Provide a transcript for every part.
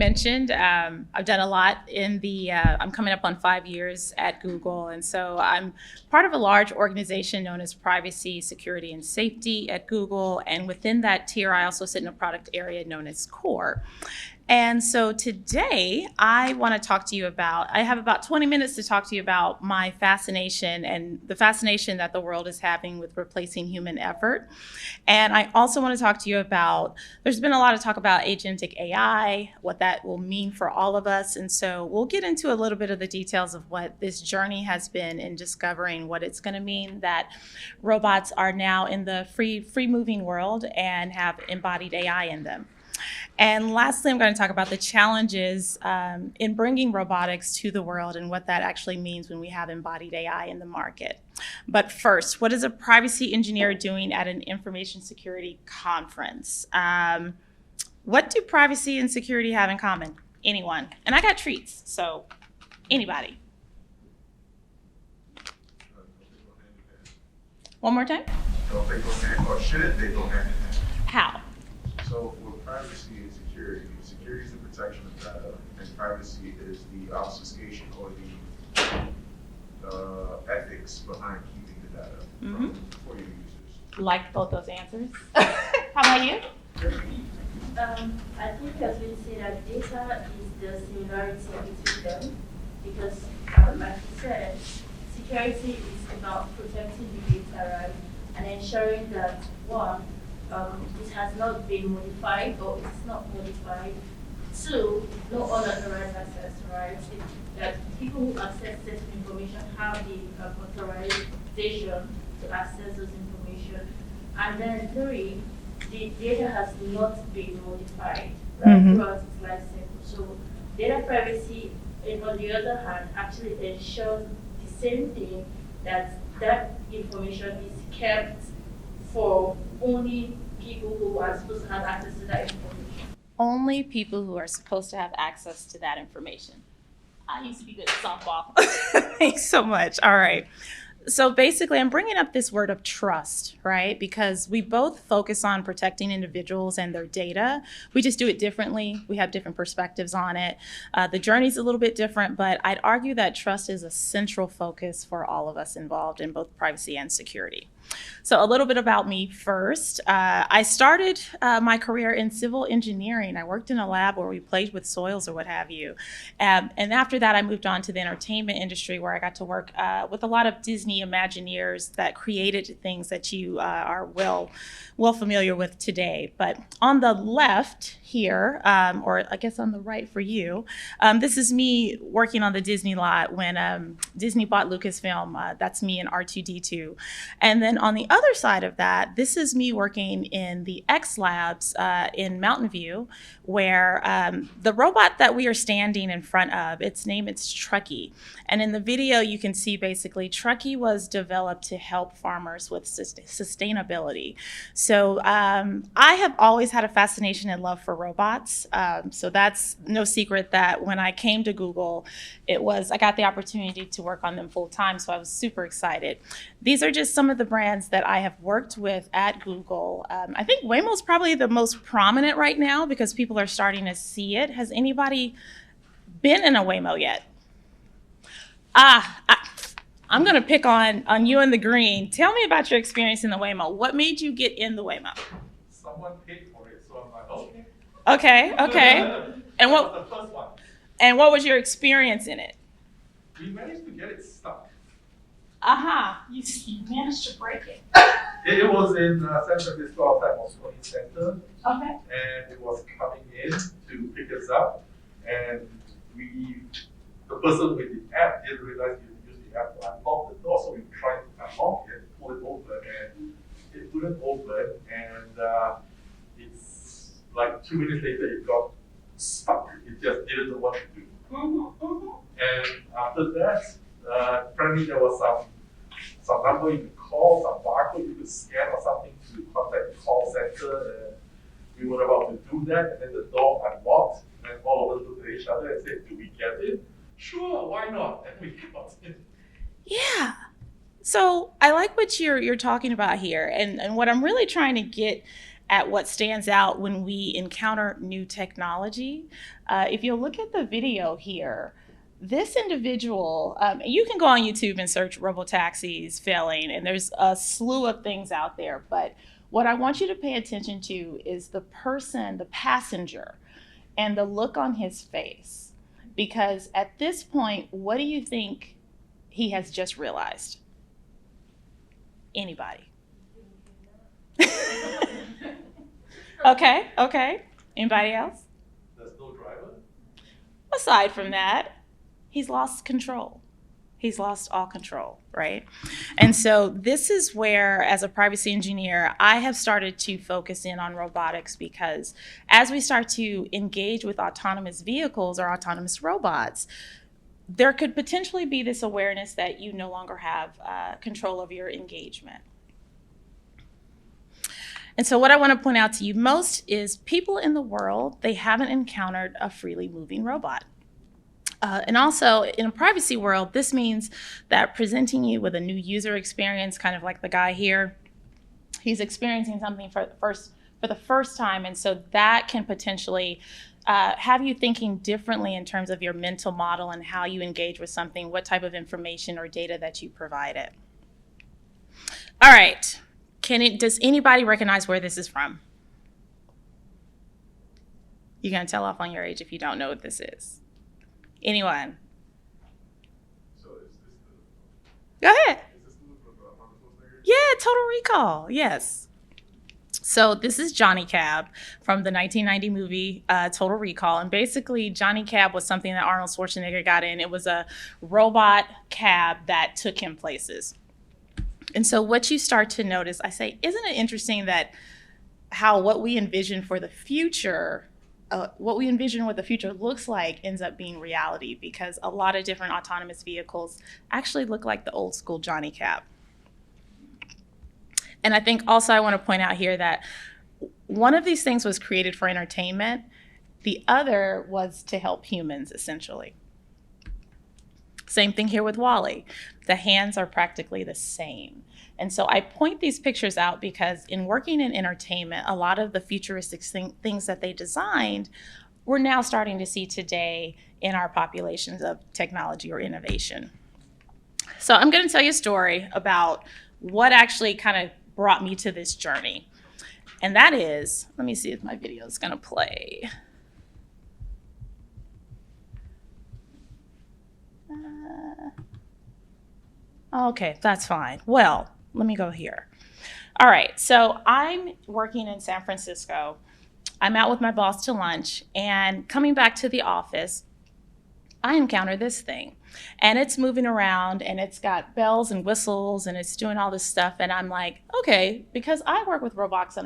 mentioned, I've done a lot I'm coming up on 5 years at Google. And so I'm part of a large organization known as Privacy, Security, and Safety at Google. And within that tier, I also sit in a product area known as Core. And so today I want to talk to you about, I have about 20 minutes to talk to you about my fascination and the fascination that the world is having with replacing human effort. And I also want to talk to you about, there's been a lot of talk about agentic AI, what that will mean for all of us. And so we'll get into a little bit of the details of what this journey has been in discovering what it's going to mean that robots are now in the free moving world and have embodied AI in them. And lastly, I'm going to talk about the challenges in bringing robotics to the world and what that actually means when we have embodied AI in the market. But first, what is a privacy engineer doing at an information security conference? What do privacy and security have in common? Anyone? And I got treats, so anybody. One more time? Don't they go hand, or shouldn't they go hand in hand? How? So with privacy and security, security is the protection of data, and privacy is the obfuscation or the ethics behind keeping the data for your users. Like both those answers. How about you? I think as we say that data is the similarity between them, because like you said, security is about protecting the data, right? And ensuring that one, it has not been modified or it's not modified. Two, no unauthorized access, right? That people who access certain information have the authorization to access those information. And then three, the data has not been modified, right, throughout its life cycle. So data privacy, on the other hand, actually ensures the same thing, that that information is kept for only people who are supposed to have access to that information. Only people who are supposed to have access to that information. I used to be good at softball. Thanks so much. All right. So basically, I'm bringing up this word of trust, right? Because we both focus on protecting individuals and their data. We just do it differently. We have different perspectives on it. The journey's a little bit different, but I'd argue that trust is a central focus for all of us involved in both privacy and security. So a little bit about me first. I started my career in civil engineering. I worked in a lab where we played with soils or what have you. And after that, I moved on to the entertainment industry, where I got to work with a lot of Disney Imagineers that created things that you are well familiar with today. But on the left here, or I guess on the right for you, this is me working on the Disney lot when Disney bought Lucasfilm. That's me in R2-D2. And then on the other side of that, this is me working in the X Labs in Mountain View, where the robot that we are standing in front of, its name is Truckee. And in the video, you can see basically Truckee was developed to help farmers with sustainability. So I have always had a fascination and love for robots. So that's no secret that when I came to Google, I got the opportunity to work on them full time. So I was super excited. These are just some of the brands that I have worked with at Google. I think Waymo's probably the most prominent right now because people are starting to see it. Has anybody been in a Waymo yet? I'm going to pick on you in the green. Tell me about your experience in the Waymo. What made you get in the Waymo? Someone paid for it, so I'm like, okay. Okay. And That was the first one. And what was your experience in it? We managed to get it stuck. You managed to break it. It was in San Francisco, outside Moscone Center, Okay. and it was coming in to pick us up. And the person with the app didn't realize you use the app to unlock the door, so we tried to unlock it, pull it open, and it wouldn't open. And it's like 2 minutes later, it got stuck. It just didn't know what to do. And after that, apparently there was some number you could call, some barcode you could scan or something to contact the call center. And we were about to do that, and then the door unlocked, and all of us looked at each other and said, "Do we get it?" "Sure, why not?" And we got it. Yeah. So I like what you're talking about here. And what I'm really trying to get at what stands out when we encounter new technology. If you look at the video here, this individual, you can go on YouTube and search robotaxis failing, and there's a slew of things out there. But what I want you to pay attention to is the person, the passenger, and the look on his face. Because at this point, what do you think he has just realized? Anybody? Okay. Anybody else? There's no driver? Aside from that, he's lost control. He's lost all control, right? And so this is where, as a privacy engineer, I have started to focus in on robotics, because as we start to engage with autonomous vehicles or autonomous robots, there could potentially be this awareness that you no longer have control of your engagement. And so what I want to point out to you most is people in the world, they haven't encountered a freely moving robot. And also in a privacy world, this means that presenting you with a new user experience, kind of like the guy here, he's experiencing something for the first time. And so that can potentially have you thinking differently in terms of your mental model and how you engage with something, what type of information or data that you provide it. All right. Does anybody recognize where this is from? You're going to tell off on your age if you don't know what this is. Anyone? So is this Go ahead. the movie from Arnold Schwarzenegger? Yeah, Total Recall. Yes. So this is Johnny Cab from the 1990 movie Total Recall. And basically, Johnny Cab was something that Arnold Schwarzenegger got in. It was a robot cab that took him places. And so what you start to notice, I say, isn't it interesting that how what we envision for the future, what we envision what the future looks like ends up being reality, because a lot of different autonomous vehicles actually look like the old school Johnny Cab. And I think also I want to point out here that one of these things was created for entertainment. The other was to help humans, essentially. Same thing here with WALL-E. The hands are practically the same. And so I point these pictures out because in working in entertainment, a lot of the futuristic things that they designed, we're now starting to see today in our populations of technology or innovation. So I'm going to tell you a story about what actually kind of brought me to this journey. And that is, let me see if my video is going to play. Okay, that's fine. Well, let me go here. All right, so I'm working in San Francisco. I'm out with my boss to lunch, and coming back to the office, I encounter this thing. And it's moving around, and it's got bells and whistles, and it's doing all this stuff. And I'm like, okay, because I work with robots on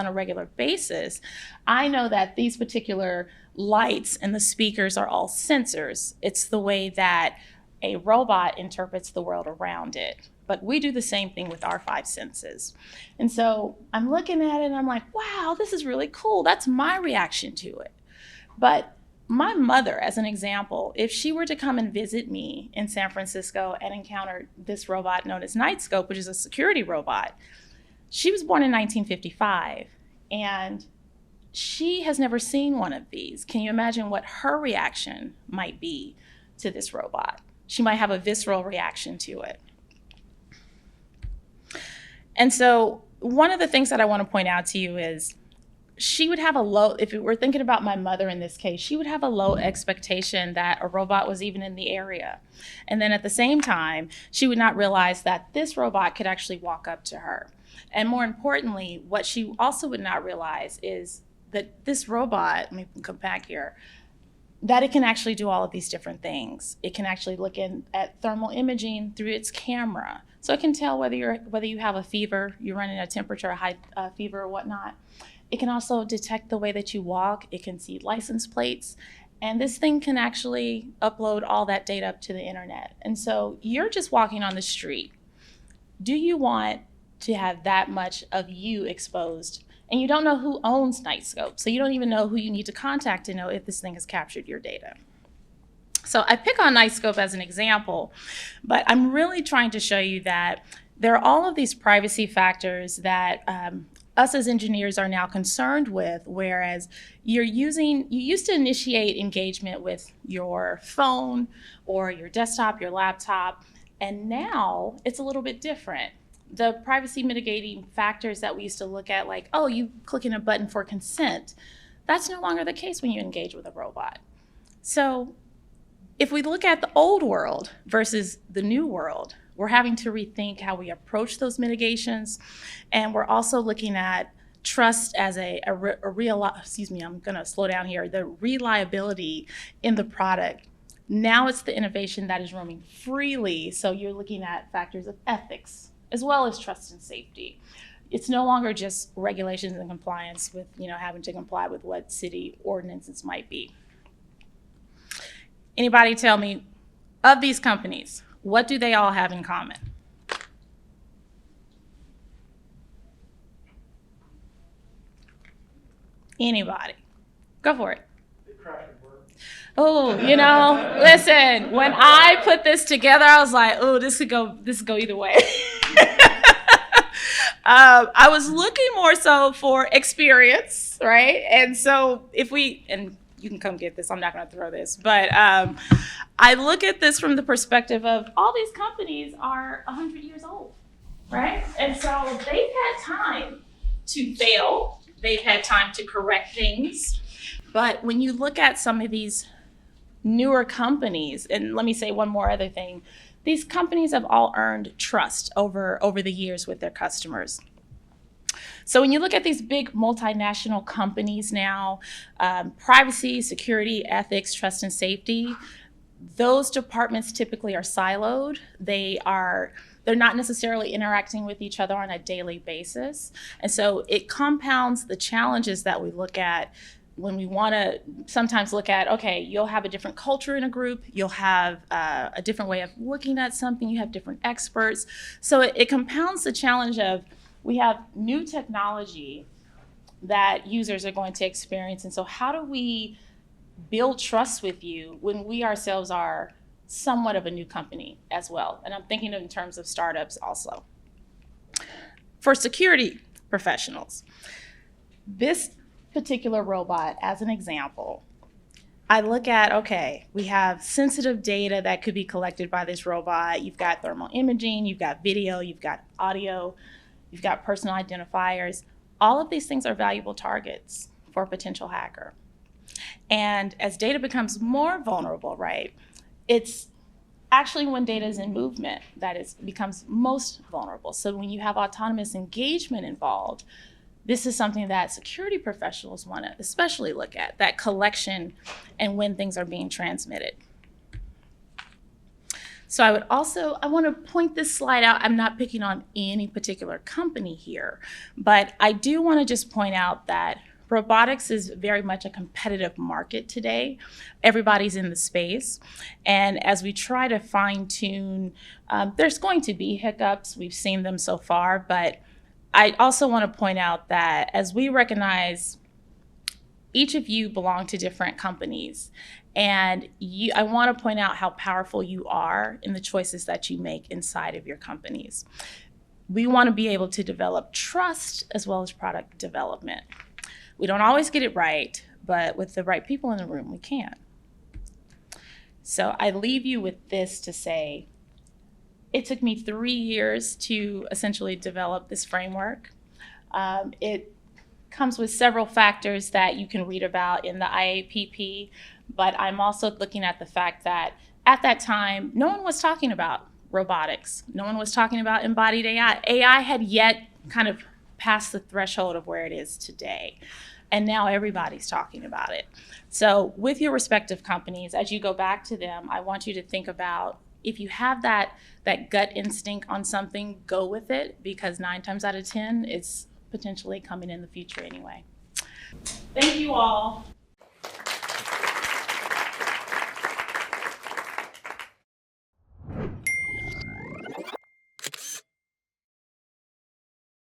a regular basis, I know that these particular lights and the speakers are all sensors. It's the way that a robot interprets the world around it. But we do the same thing with our 5 senses. And so I'm looking at it and I'm like, wow, this is really cool. That's my reaction to it. But my mother, as an example, if she were to come and visit me in San Francisco and encounter this robot known as Nightscope, which is a security robot, she was born in 1955 and she has never seen one of these. Can you imagine what her reaction might be to this robot? She might have a visceral reaction to it. And so one of the things that I want to point out to you is she would have a low, if we're thinking about my mother in this case, she would have a low expectation that a robot was even in the area. And then at the same time, she would not realize that this robot could actually walk up to her. And more importantly, what she also would not realize is that this robot, let me come back here, that it can actually do all of these different things. It can actually look at thermal imaging through its camera. So it can tell whether you have a fever, you're running a temperature, a high fever or whatnot. It can also detect the way that you walk. It can see license plates. And this thing can actually upload all that data up to the internet. And so you're just walking on the street. Do you want to have that much of you exposed? And you don't know who owns Nightscope, so you don't even know who you need to contact to know if this thing has captured your data. So I pick on Nightscope as an example, but I'm really trying to show you that there are all of these privacy factors that us as engineers are now concerned with, whereas you used to initiate engagement with your phone or your desktop, your laptop, and now it's a little bit different. The privacy mitigating factors that we used to look at, like, oh, you clicking a button for consent, that's no longer the case when you engage with a robot. So if we look at the old world versus the new world, we're having to rethink how we approach those mitigations. And we're also looking at trust as I'm going to slow down here, the reliability in the product. Now it's the innovation that is roaming freely. So you're looking at factors of ethics as well as trust and safety. It's no longer just regulations and compliance with, having to comply with what city ordinances might be. Anybody tell me, of these companies, what do they all have in common? Anybody? Go for it. They crash and burn. Oh, listen, when I put this together, I was like, oh, this could go either way. I was looking more so for experience, right? And so and you can come get this, I'm not going to throw this, but I look at this from the perspective of all these companies are 100 years old, right? And so they've had time to fail, they've had time to correct things, but when you look at some of these newer companies, and let me say one more other thing, these companies have all earned trust over the years with their customers. So when you look at these big multinational companies now, privacy, security, ethics, trust, and safety, those departments typically are siloed. They're not necessarily interacting with each other on a daily basis. And so it compounds the challenges that we look at when we want to sometimes look at, okay, you'll have a different culture in a group, you'll have a different way of looking at something, you have different experts. So it compounds the challenge of, we have new technology that users are going to experience. And so how do we build trust with you when we ourselves are somewhat of a new company as well? And I'm thinking in terms of startups also. For security professionals, this particular robot, as an example, I look at, okay, we have sensitive data that could be collected by this robot. You've got thermal imaging, you've got video, you've got audio, you've got personal identifiers. All of these things are valuable targets for a potential hacker. And as data becomes more vulnerable, right, it's actually when data is in movement that it becomes most vulnerable. So when you have autonomous engagement involved, this is something that security professionals want to especially look at, that collection and when things are being transmitted. So I want to point this slide out. I'm not picking on any particular company here, but I do want to just point out that robotics is very much a competitive market today. Everybody's in the space. And as we try to fine tune, there's going to be hiccups. We've seen them so far, but I also want to point out that as we recognize each of you belong to different companies, and I want to point out how powerful you are in the choices that you make inside of your companies. We want to be able to develop trust as well as product development. We don't always get it right, but with the right people in the room, we can. So I leave you with this to say, it took me 3 years to essentially develop this framework. It comes with several factors that you can read about in the IAPP, but I'm also looking at the fact that at that time, no one was talking about robotics. No one was talking about embodied AI. AI had yet kind of passed the threshold of where it is today. And now everybody's talking about it. So with your respective companies, as you go back to them, I want you to think about, if you have that gut instinct on something, go with it, because 9 times out of 10, it's potentially coming in the future anyway. Thank you all.